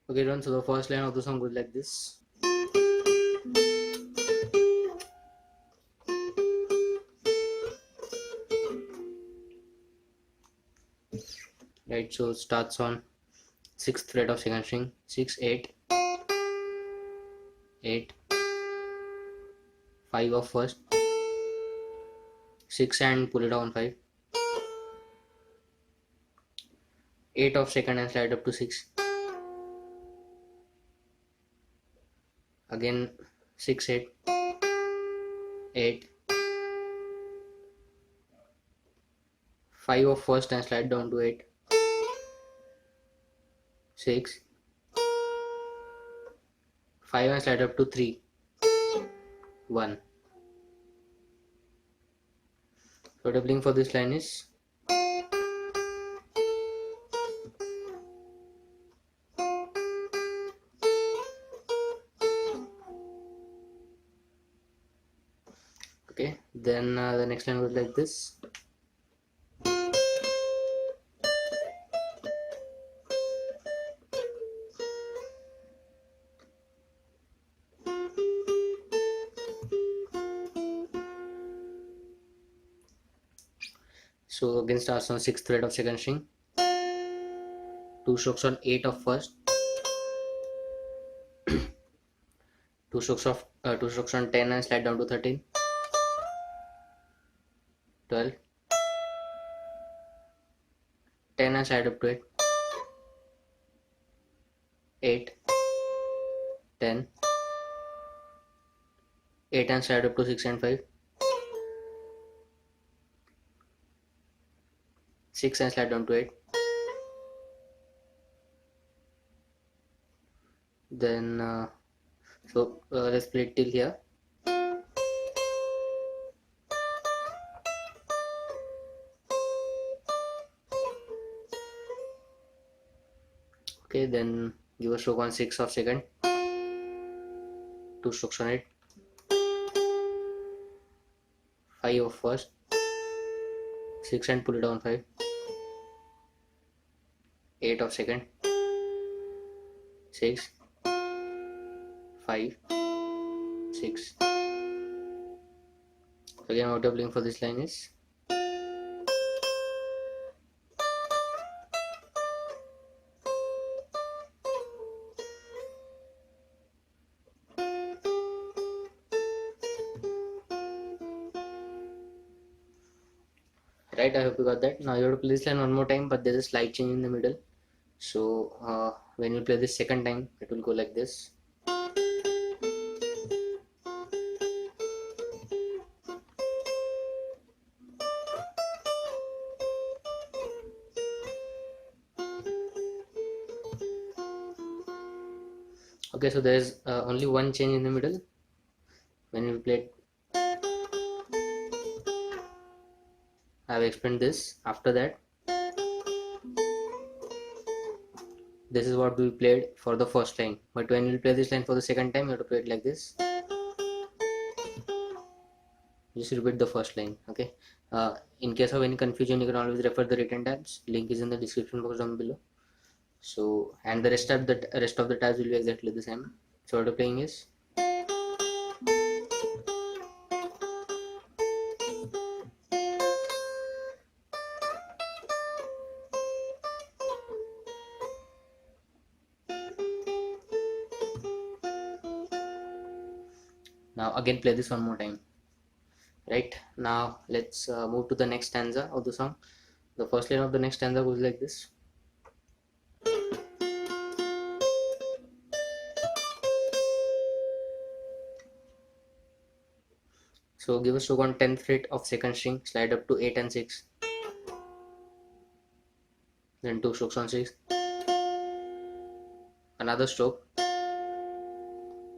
Okay, done. So the first line of the song goes like this. Right, so it starts on 6th fret of second string, 6, 8, 8, 5 of first, 6 and pull it down 5, 8 of second and slide up to 6, again 6, 8, 8, 5 of first and slide down to 8, 6, 5 and slide up to 3, 1. So doubling for this line is okay. Then the next line goes like this. So again starts on 6th fret of second string, 2 strokes on 8 of first, 2 strokes on 10 and slide down to 13, 12, 10 and slide up to 8, 8, 10, 8 and slide up to 6 and 5, 6 and slide down to 8. Then let's play it till here. Okay, then give a stroke on 6 of second, 2 strokes on it, 5 of first, 6 and pull it down 5, 8 of second, 6, 5, 6. Again, auto doubling for this line is right. I hope you got that. Now you have to play this line one more time, but there's a slight change in the middle. So when you play this second time, it will go like this. Okay, so there's only one change in the middle. When you play it, I have explained this. After that, this is what we played for the first line. But when you play this line for the second time, you have to play it like this. Just repeat the first line. Okay. In case of any confusion, you can always refer the written tabs. Link is in the description box down below. So, and the rest of the tabs will be exactly the same. So what you're playing is now again play this one more time. Right, now let's move to the next stanza of the song. The first line of the next stanza goes like this. So give a stroke on 10th fret of second string, slide up to 8 and 6, then 2 strokes on 6, another stroke,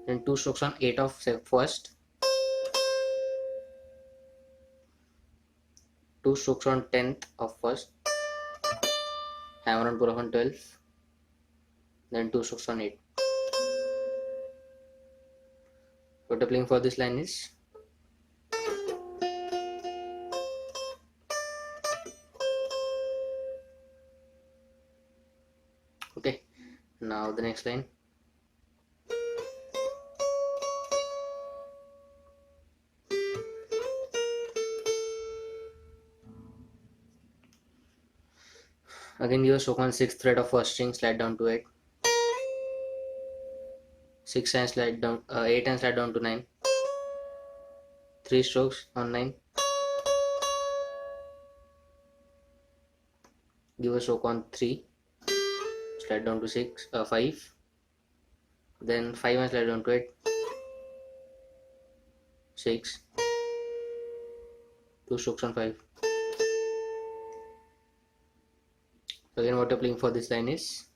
then 2 strokes on 8 of first, 2 strokes on 10th of first, hammer on pull off on 12, then 2 strokes on 8. What I'm playing for this line is okay. Now the next line. Again give a stroke on 6th fret of first string, slide down to 8. 6 and slide down 8 and slide down to 9. 3 strokes on 9. Give a stroke on 3, slide down to 5. Then 5 and slide down to 8. 6. 2 strokes on 5. So again what you're playing for this line is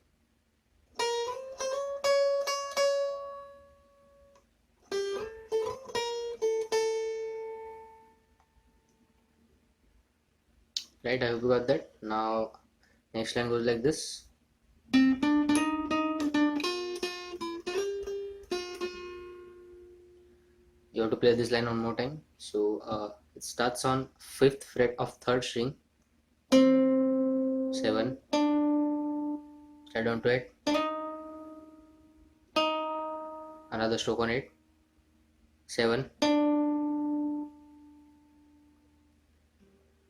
right. I hope you got that. Now next line goes like this. You have to play this line one more time. So it starts on 5th fret of 3rd string, 7, slide down to 8, another stroke on 8, 7,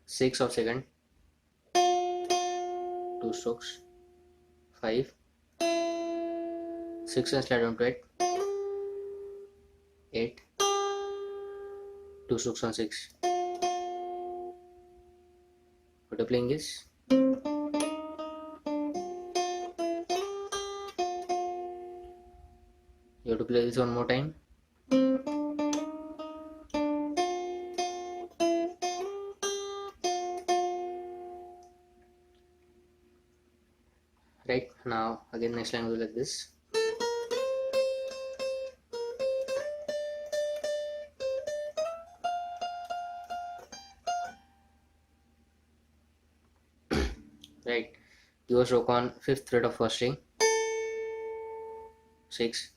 6 of 2nd, 2 strokes, 5, 6 and slide down to 8, 8, 2 strokes on 6. What you're playing is you have to play this one more time. Right, now again next line goes like this. Right, give a stroke on 5th fret of first string, 6,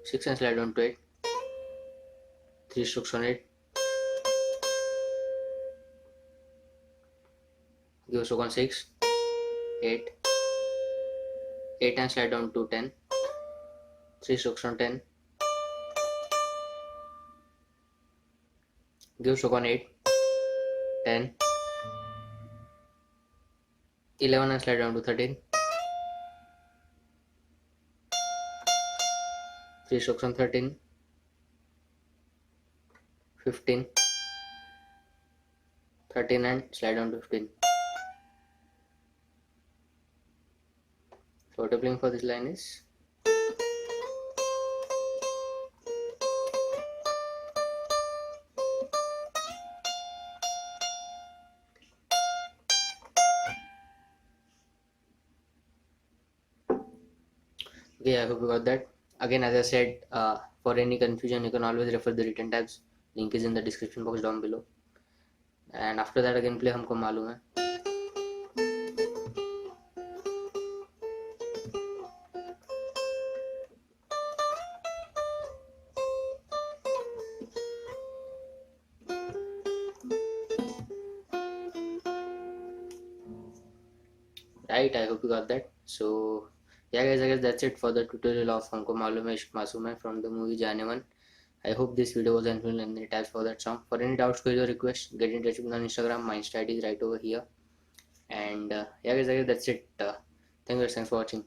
6 and slide down to 8, 3 strokes on 8, give a stroke on 6, 8, 8 and slide down to 10, 3 strokes on 10, give a stroke on 8, 10, 11 and slide down to 13, 3 strokes on 13, 15, 13 and slide down to 15. So what you're playing for this line is okay. I hope you got that. Again, as I said, for any confusion you can always refer the written tabs. Link is in the description box down below. And after that again play Humko Maloom Hain. Right, I hope you got that. So yeah guys, I guess that's it for the tutorial of Humko Maloom Hain Ishq Masoom Hain from the movie Jaan-E-Mann. I hope this video was helpful and any tabs for that song. For any doubts, queries or requests, get in touch with me on Instagram. My Insta ID is right over here. And yeah guys, I guess that's it. Thanks for watching.